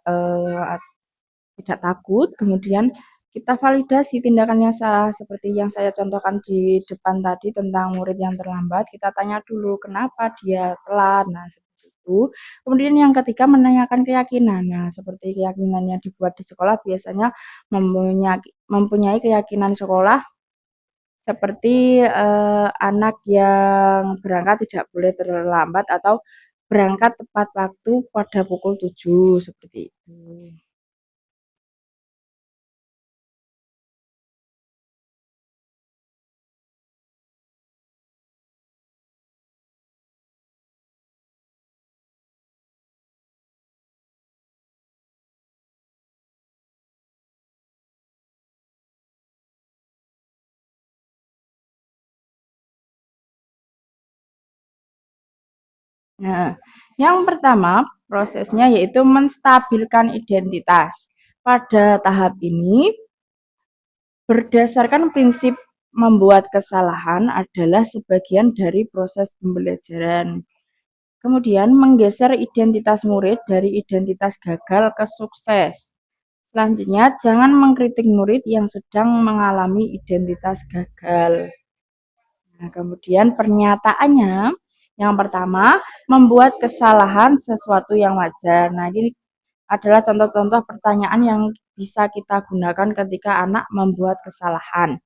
takut. Kemudian kita validasi tindakan yang salah seperti yang saya contohkan di depan tadi tentang murid yang terlambat. Kita tanya dulu kenapa dia telat. Nah, seperti itu. Kemudian yang ketiga menanyakan keyakinan. Nah, seperti keyakinan yang dibuat di sekolah biasanya mempunyai keyakinan sekolah seperti anak yang berangkat tidak boleh terlambat atau berangkat tepat waktu pada pukul 7 seperti itu. Nah, yang pertama prosesnya yaitu menstabilkan identitas. Pada tahap ini, berdasarkan prinsip membuat kesalahan adalah sebagian dari proses pembelajaran. Kemudian menggeser identitas murid dari identitas gagal ke sukses. Selanjutnya, jangan mengkritik murid yang sedang mengalami identitas gagal. Nah, kemudian pernyataannya, yang pertama, membuat kesalahan sesuatu yang wajar. Nah, ini adalah contoh-contoh pertanyaan yang bisa kita gunakan ketika anak membuat kesalahan.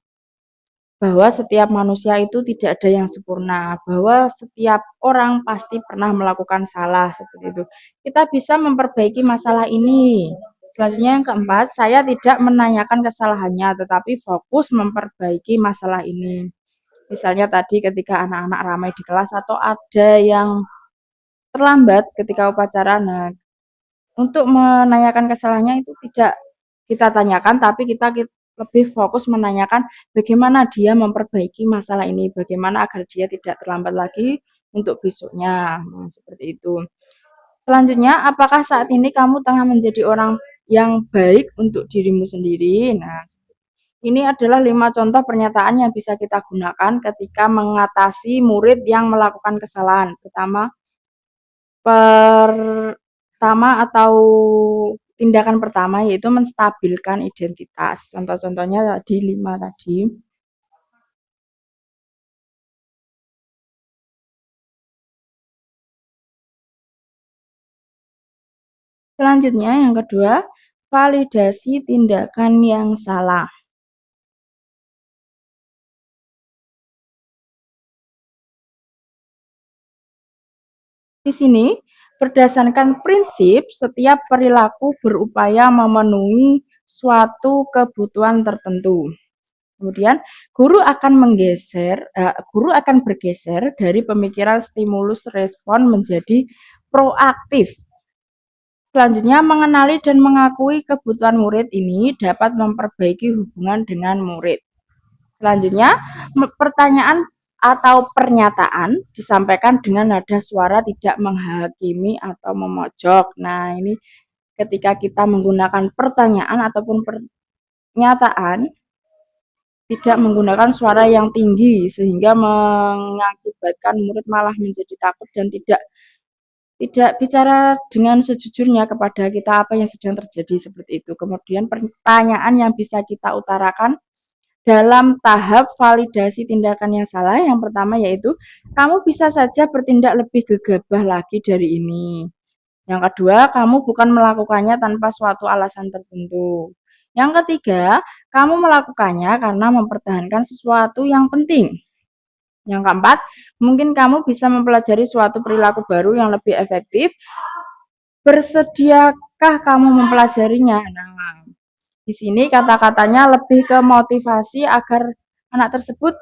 Bahwa setiap manusia itu tidak ada yang sempurna, bahwa setiap orang pasti pernah melakukan salah, seperti itu. Kita bisa memperbaiki masalah ini. Selanjutnya yang keempat, saya tidak menanyakan kesalahannya, tetapi fokus memperbaiki masalah ini. Misalnya tadi ketika anak-anak ramai di kelas atau ada yang terlambat ketika upacara, nah untuk menanyakan kesalahannya itu tidak kita tanyakan, tapi kita lebih fokus menanyakan bagaimana dia memperbaiki masalah ini, bagaimana agar dia tidak terlambat lagi untuk besoknya. Nah, seperti itu. Selanjutnya, apakah saat ini kamu tengah menjadi orang yang baik untuk dirimu sendiri? Nah, ini adalah 5 contoh pernyataan yang bisa kita gunakan ketika mengatasi murid yang melakukan kesalahan. Pertama atau tindakan pertama yaitu menstabilkan identitas. Contoh-contohnya tadi 5 tadi. Selanjutnya yang kedua, validasi tindakan yang salah. Di sini, berdasarkan prinsip, setiap perilaku berupaya memenuhi suatu kebutuhan tertentu. Kemudian, guru akan bergeser dari pemikiran stimulus respon menjadi proaktif. Selanjutnya, mengenali dan mengakui kebutuhan murid ini dapat memperbaiki hubungan dengan murid. Selanjutnya, pertanyaan atau pernyataan disampaikan dengan nada suara tidak menghakimi atau memojok. Nah, ini ketika kita menggunakan pertanyaan ataupun pernyataan tidak menggunakan suara yang tinggi sehingga mengakibatkan murid malah menjadi takut dan tidak bicara dengan sejujurnya kepada kita apa yang sedang terjadi seperti itu. Kemudian pertanyaan yang bisa kita utarakan dalam tahap validasi tindakan yang salah. Yang pertama yaitu kamu bisa saja bertindak lebih gegabah lagi dari ini. Yang kedua, kamu bukan melakukannya tanpa suatu alasan tertentu. Yang ketiga, kamu melakukannya karena mempertahankan sesuatu yang penting. Yang keempat, mungkin kamu bisa mempelajari suatu perilaku baru yang lebih efektif. Bersediakah kamu mempelajarinya? Nah, di sini kata-katanya lebih ke motivasi agar anak tersebut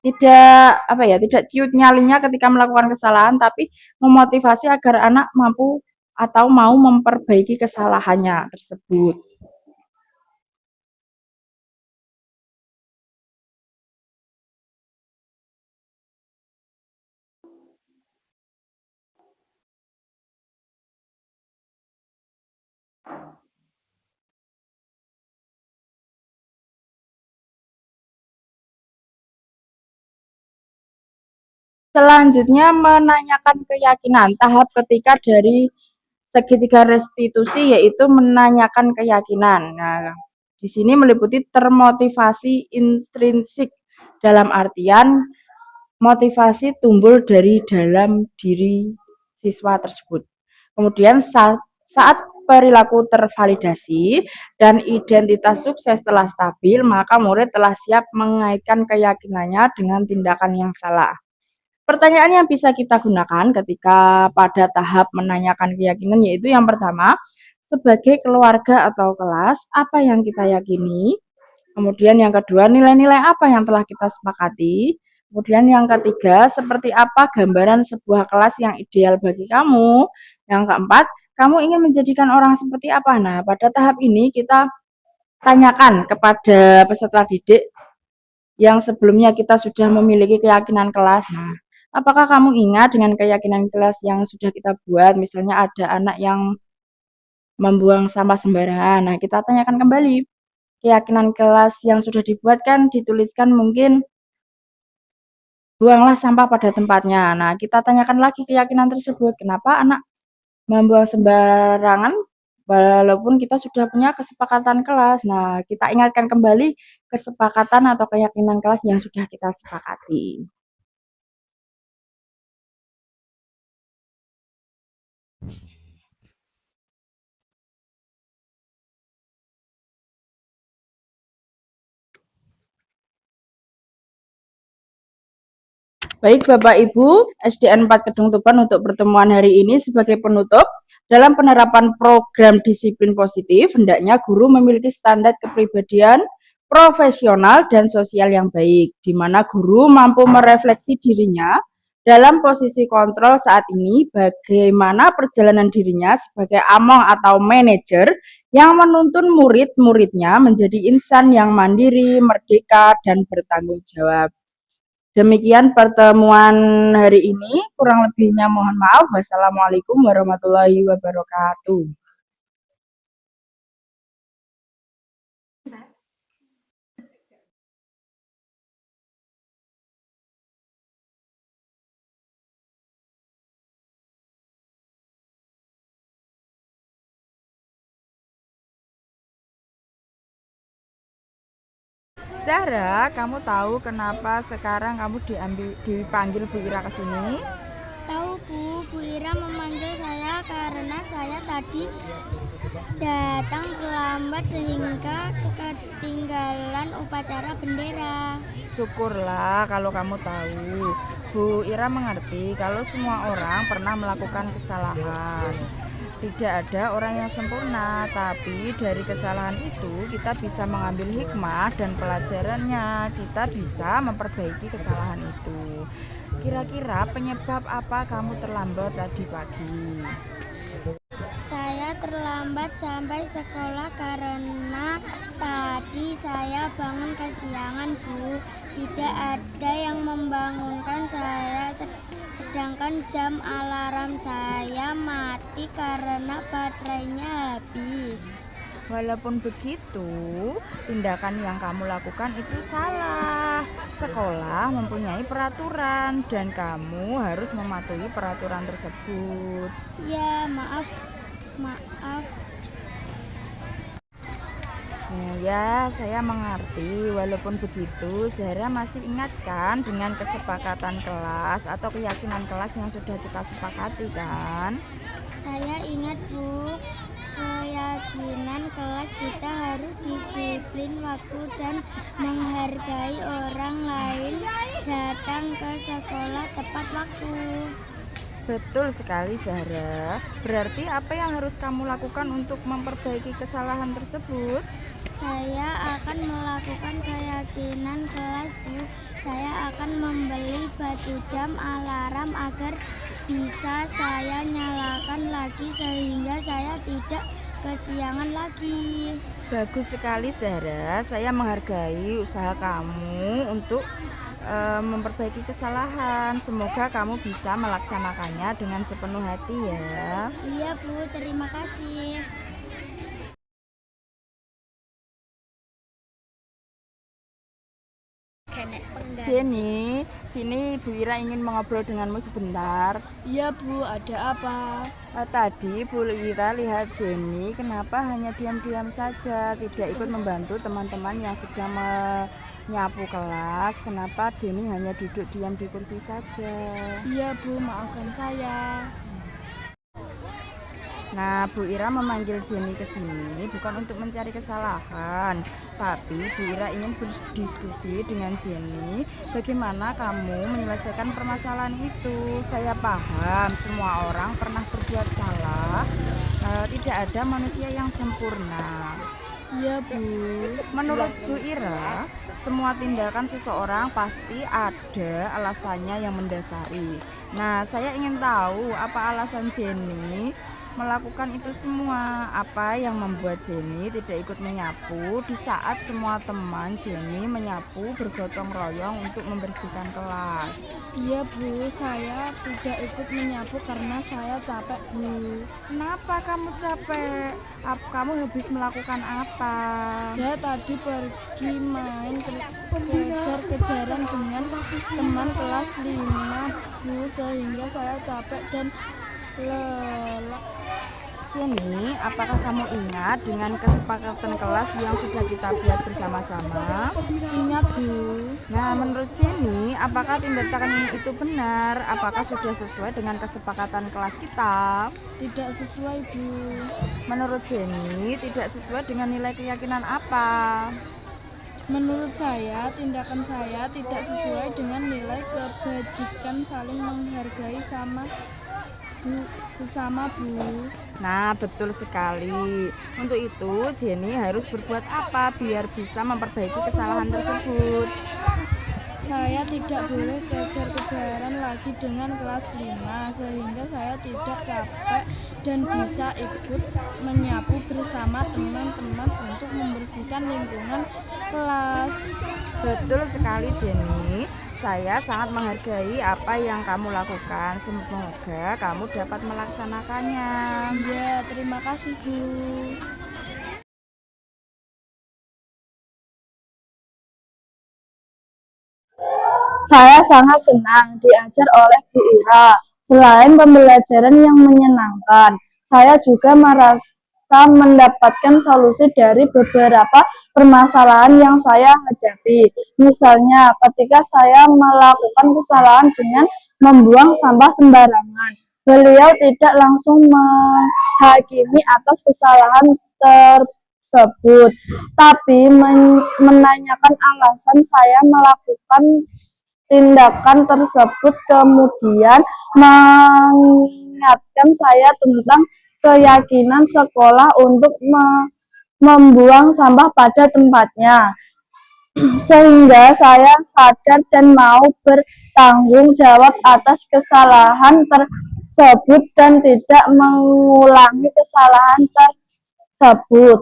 tidak ciut nyalinya ketika melakukan kesalahan, tapi memotivasi agar anak mampu atau mau memperbaiki kesalahannya tersebut. Selanjutnya menanyakan keyakinan. Tahap ketiga dari segitiga restitusi yaitu menanyakan keyakinan. Nah, di sini meliputi termotivasi intrinsik dalam artian motivasi timbul dari dalam diri siswa tersebut. Kemudian saat perilaku tervalidasi dan identitas sukses telah stabil, maka murid telah siap mengaitkan keyakinannya dengan tindakan yang salah. Pertanyaan yang bisa kita gunakan ketika pada tahap menanyakan keyakinan yaitu yang pertama, sebagai keluarga atau kelas, apa yang kita yakini? Kemudian yang kedua, nilai-nilai apa yang telah kita sepakati? Kemudian yang ketiga, seperti apa gambaran sebuah kelas yang ideal bagi kamu? Yang keempat, kamu ingin menjadikan orang seperti apa? Nah, pada tahap ini kita tanyakan kepada peserta didik yang sebelumnya kita sudah memiliki keyakinan kelas. Nah, apakah kamu ingat dengan keyakinan kelas yang sudah kita buat? Misalnya ada anak yang membuang sampah sembarangan. Nah, kita tanyakan kembali. Keyakinan kelas yang sudah dibuat kan dituliskan mungkin buanglah sampah pada tempatnya. Nah, kita tanyakan lagi keyakinan tersebut. Kenapa anak membuang sembarangan walaupun kita sudah punya kesepakatan kelas. Nah, kita ingatkan kembali kesepakatan atau keyakinan kelas yang sudah kita sepakati. Baik Bapak Ibu, SDN 4 Kedung Tuban untuk pertemuan hari ini sebagai penutup, dalam penerapan program disiplin positif, hendaknya guru memiliki standar kepribadian profesional dan sosial yang baik, di mana guru mampu merefleksi dirinya dalam posisi kontrol saat ini, bagaimana perjalanan dirinya sebagai among atau manajer yang menuntun murid-muridnya menjadi insan yang mandiri, merdeka, dan bertanggung jawab. Demikian pertemuan hari ini, kurang lebihnya mohon maaf. Wassalamualaikum warahmatullahi wabarakatuh. Zahra, kamu tahu kenapa sekarang kamu dipanggil Bu Ira ke sini? Tahu Bu, Bu Ira memanggil saya karena saya tadi datang terlambat sehingga ketinggalan upacara bendera. Syukurlah kalau kamu tahu. Bu Ira mengerti kalau semua orang pernah melakukan kesalahan. Tidak ada orang yang sempurna, tapi dari kesalahan itu kita bisa mengambil hikmah dan pelajarannya. Kita bisa memperbaiki kesalahan itu. Kira-kira penyebab apa kamu terlambat tadi pagi? Saya terlambat sampai sekolah karena tadi saya bangun kesiangan Bu. Tidak ada yang membangunkan saya, sedangkan jam alarm saya mati karena baterainya habis. Walaupun begitu, tindakan yang kamu lakukan itu salah. Sekolah mempunyai peraturan dan kamu harus mematuhi peraturan tersebut. Ya, maaf. Ya, saya mengerti. Walaupun begitu, Zahra masih ingat kan dengan kesepakatan kelas atau keyakinan kelas yang sudah kita sepakati kan? Saya ingat Bu, keyakinan kelas kita harus disiplin waktu dan menghargai orang lain, datang ke sekolah tepat waktu. Betul sekali, Zahra. Berarti apa yang harus kamu lakukan untuk memperbaiki kesalahan tersebut? Saya akan melakukan keyakinan kelas Bu. Saya akan membeli batu jam alarm agar bisa saya nyalakan lagi sehingga saya tidak kesiangan lagi. Bagus sekali, Zahra. Saya menghargai usaha kamu untuk memperbaiki kesalahan. Semoga kamu bisa melaksanakannya dengan sepenuh hati ya. Iya Bu, terima kasih. Jenny, sini Bu Ira ingin mengobrol denganmu sebentar. Iya Bu, ada apa? Tadi Bu Ira lihat Jenny kenapa hanya diam-diam saja, tidak ikut membantu teman-teman yang sedang menyapu kelas. Kenapa Jenny hanya duduk diam di kursi saja? Iya Bu, maafkan saya. Nah, Bu Ira memanggil Jenny ke sini bukan untuk mencari kesalahan, tapi Bu Ira ingin berdiskusi dengan Jenny bagaimana kamu menyelesaikan permasalahan itu. Saya paham semua orang pernah berbuat salah, tidak ada manusia yang sempurna. Iya Bu. Menurut Bu Ira, semua tindakan seseorang pasti ada alasannya yang mendasari. Nah, saya ingin tahu apa alasan Jenny melakukan itu semua. Apa yang membuat Jenny tidak ikut menyapu di saat semua teman Jenny menyapu bergotong royong untuk membersihkan kelas? Iya Bu, saya tidak ikut menyapu karena saya capek Bu. Kenapa kamu capek? Kamu habis melakukan apa? Saya tadi pergi main kejar-kejaran dengan teman kelas 5 Bu, sehingga saya capek dan lelah. Jenny, apakah kamu ingat dengan kesepakatan kelas yang sudah kita buat bersama-sama? Ingat Bu. Nah, menurut Jenny, apakah tindakan itu benar? Apakah sudah sesuai dengan kesepakatan kelas kita? Tidak sesuai Bu. Menurut Jenny, tidak sesuai dengan nilai keyakinan apa? Menurut saya, tindakan saya tidak sesuai dengan nilai kebajikan saling menghargai sesama Bu. Nah, betul sekali. Untuk itu, Jenny harus berbuat apa biar bisa memperbaiki kesalahan tersebut? Saya tidak boleh kejar-kejaran lagi dengan kelas 5 sehingga saya tidak capek dan bisa ikut menyapu bersama teman-teman untuk membersihkan lingkungan kelas. Betul sekali Jenny, saya sangat menghargai apa yang kamu lakukan. Semoga kamu dapat melaksanakannya. Ya, terima kasih Bu. Saya sangat senang diajar oleh Bu Ira. Selain pembelajaran yang menyenangkan, saya juga merasa mendapatkan solusi dari beberapa permasalahan yang saya hadapi. Misalnya, ketika saya melakukan kesalahan dengan membuang sampah sembarangan, beliau tidak langsung menghakimi atas kesalahan tersebut, tapi menanyakan alasan saya melakukan tindakan tersebut, kemudian mengingatkan saya tentang keyakinan sekolah untuk membuang sampah pada tempatnya, sehingga saya sadar dan mau bertanggung jawab atas kesalahan tersebut dan tidak mengulangi kesalahan tersebut.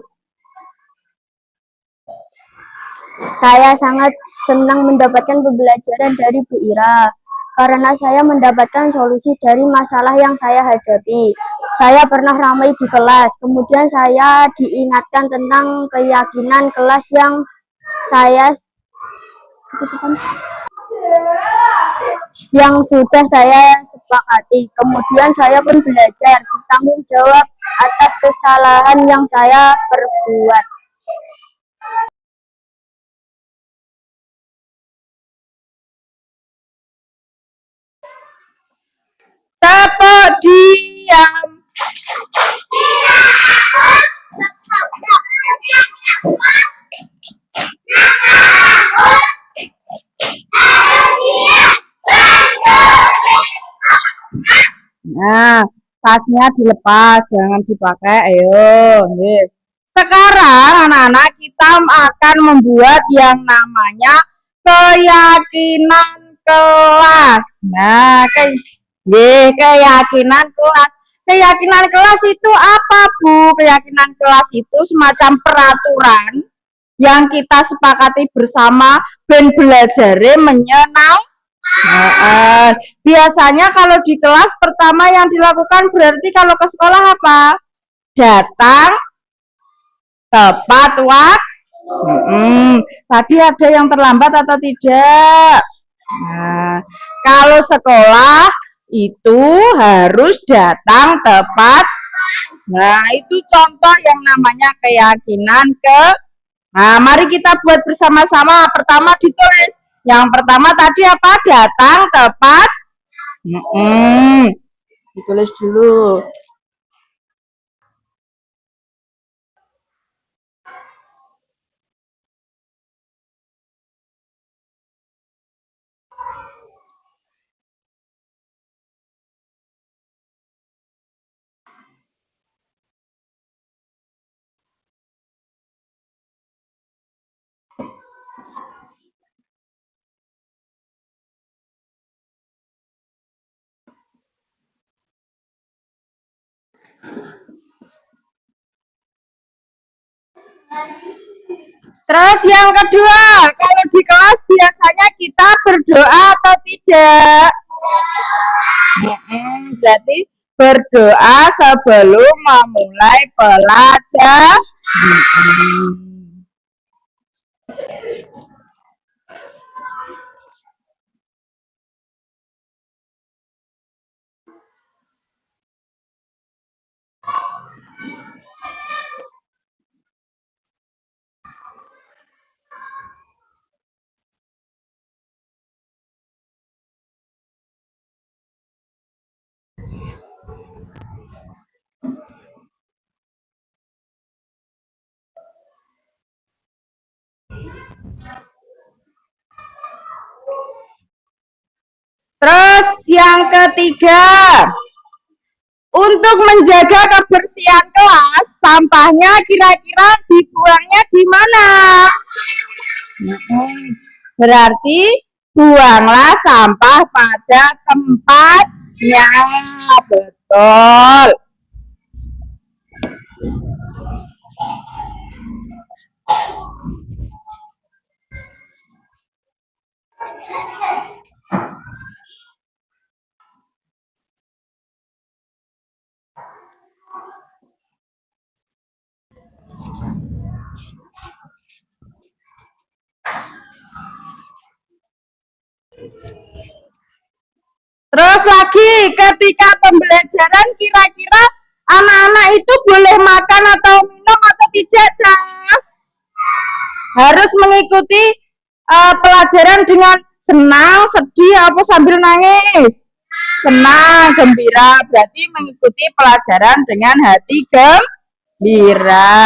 Saya sangat senang mendapatkan pembelajaran dari Bu Ira, karena saya mendapatkan solusi dari masalah yang saya hadapi. Saya pernah ramai di kelas, kemudian saya diingatkan tentang keyakinan kelas yang sudah saya sepakati. Kemudian saya pun belajar bertanggung jawab atas kesalahan yang saya perbuat. Nah, tasnya dilepas, jangan dipakai. Ayo, nih. Sekarang anak-anak kita akan membuat yang namanya keyakinan kelas. Nah, keyakinan kelas. Keyakinan kelas itu apa, Bu? Keyakinan kelas itu semacam peraturan yang kita sepakati bersama ben belajare menyenang. Biasanya kalau di kelas pertama yang dilakukan berarti kalau ke sekolah apa? Datang tepat waktu. Tadi ada yang terlambat atau tidak? Nah, kalau sekolah itu harus datang tepat. Nah, itu contoh yang namanya keyakinan Nah, mari kita buat bersama-sama. Pertama ditulis. Yang pertama tadi apa? Datang tepat. Ditulis dulu. Terus yang kedua, kalau di kelas biasanya kita berdoa atau tidak? Berarti berdoa sebelum memulai pelajaran. Terus yang ketiga, untuk menjaga kebersihan kelas, sampahnya kira-kira dibuangnya di mana? Berarti buanglah sampah pada tempatnya. Betul. Terus lagi, ketika pembelajaran kira-kira anak-anak itu boleh makan atau minum atau tidak, Cak? Harus mengikuti pelajaran dengan senang, sedih, apa sambil nangis? Senang, gembira. Berarti mengikuti pelajaran dengan hati gembira.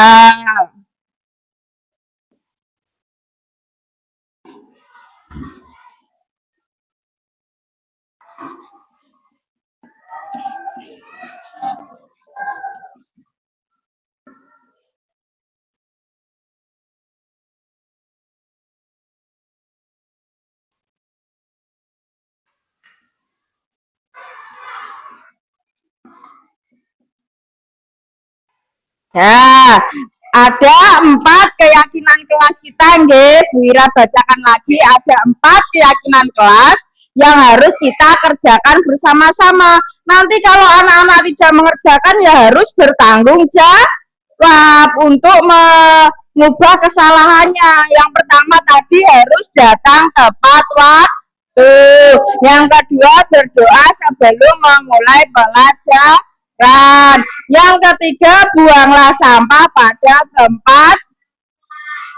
Ya, ada 4 keyakinan kelas kita, nggih. Bu Ira bacakan lagi, ada 4 keyakinan kelas yang harus kita kerjakan bersama-sama. Nanti kalau anak-anak tidak mengerjakan ya harus bertanggung jawab untuk mengubah kesalahannya. Yang pertama tadi harus datang tepat waktu. Yang kedua berdoa sebelum memulai pelajaran. Yang ketiga, buanglah sampah pada tempat.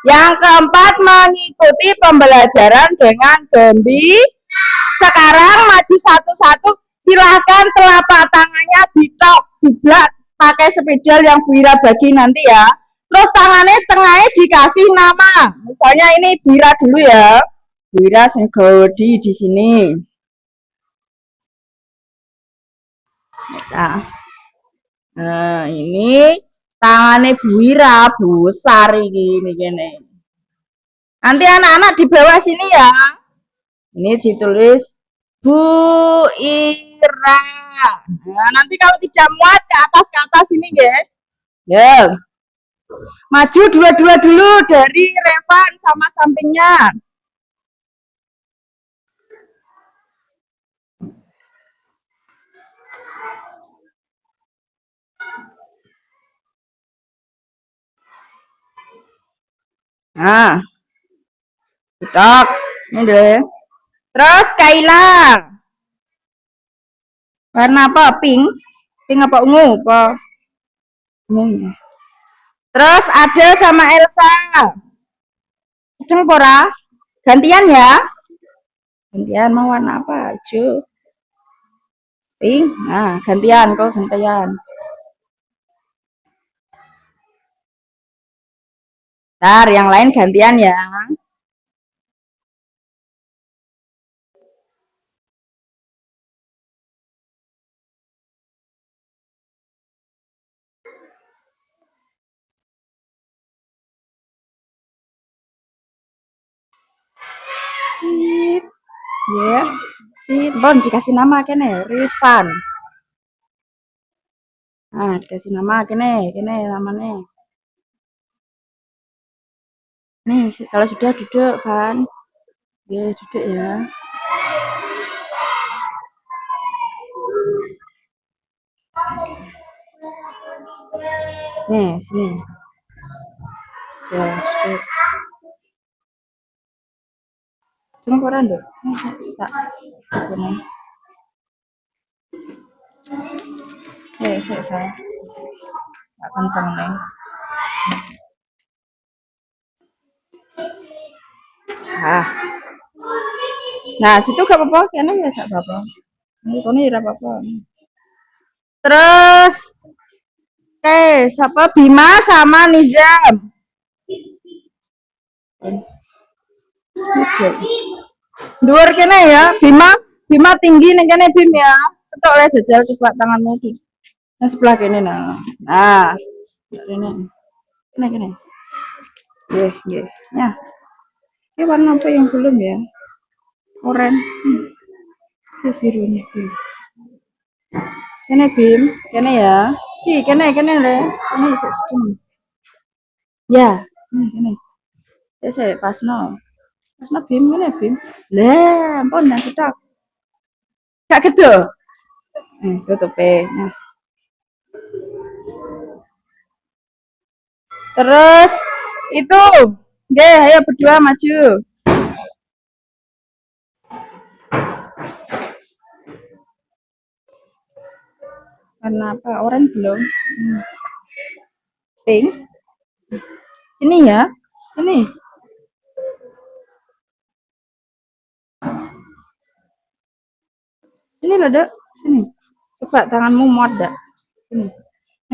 Yang keempat, mengikuti pembelajaran dengan gembira. Sekarang maju satu-satu, silahkan telapak tangannya diblak pakai spidol yang Bu Ira bagi nanti ya. Terus tangannya tengahnya dikasih nama. Misalnya ini Bu Ira dulu ya. Bu Ira sing gede di sini. Nah, ini tangannya Bu Ira besar ini gini. Nanti anak-anak di bawah sini ya. Ini ditulis Bu Ira. Nah, nanti kalau tidak muat ke atas ini ya. Ya. Maju dua-dua dulu dari Revan sama sampingnya. Nah, Tok. Ini deh. Terus Kaila. Warna apa? Pink. Pink apa ungu? Apa? Ungu. Terus ada sama Elsa. Sedang pora. Gantian ya. Gantian mau warna apa? Hijau. Pink. Nah, gantian kok gantian. Ntar yang lain gantian ya. Ya, Bon dikasih nama kene, Rifan. Nah, dikasih nama kene namanya. Nih, kalau sudah duduk, Van. Ya, duduk ya. Nih, sini. Duduk. Cuma koran deh. Tak. Saya. Tak kencang nih. Nah, situ gak apa-apa, kene ya gak apa-apa. Ini kono ya apa-apa. Terus siapa Bima sama Nizam. Dhuwur kene ya, Bima tinggi ning kene Bim ya. Ketok oleh jajal coba tanganmu di yang sebelah kene nah. Nah, kene. Nggih. Ya. Ini warna apa yang belum ya? Oranye. Birunya. Kene Bim, kene ya. Kene le. Kene cek sedeng. Ya, kene. Saya pasno. Pasno Bim kene Bim. Lah, ampun nang ketok. Gak gedo. Tutupe. Nah. Terus itu. Nggih, ayo berdua maju. Warna apa? Oranye belum? Pink. Sini ya. Sini. Sini loh, Dek. Sini. Coba tanganmu muat, Dek. Sini.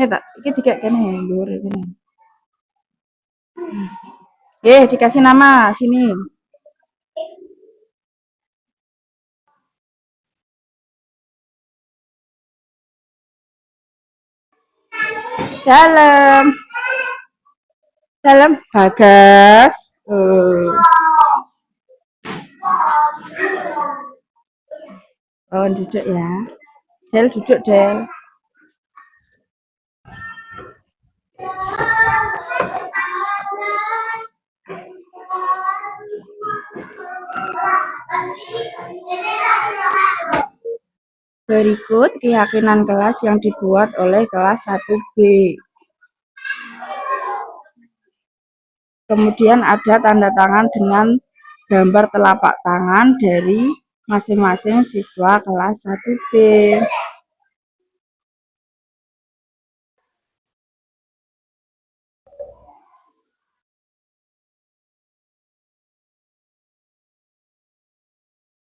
Ini tak, iki tiga kene dhuwur kene. Dikasih nama sini. Dalam Bagas. Oh, duduk ya. Del duduk, Del. Berikut keyakinan kelas yang dibuat oleh kelas 1B. Kemudian ada tanda tangan dengan gambar telapak tangan dari masing-masing siswa kelas 1B.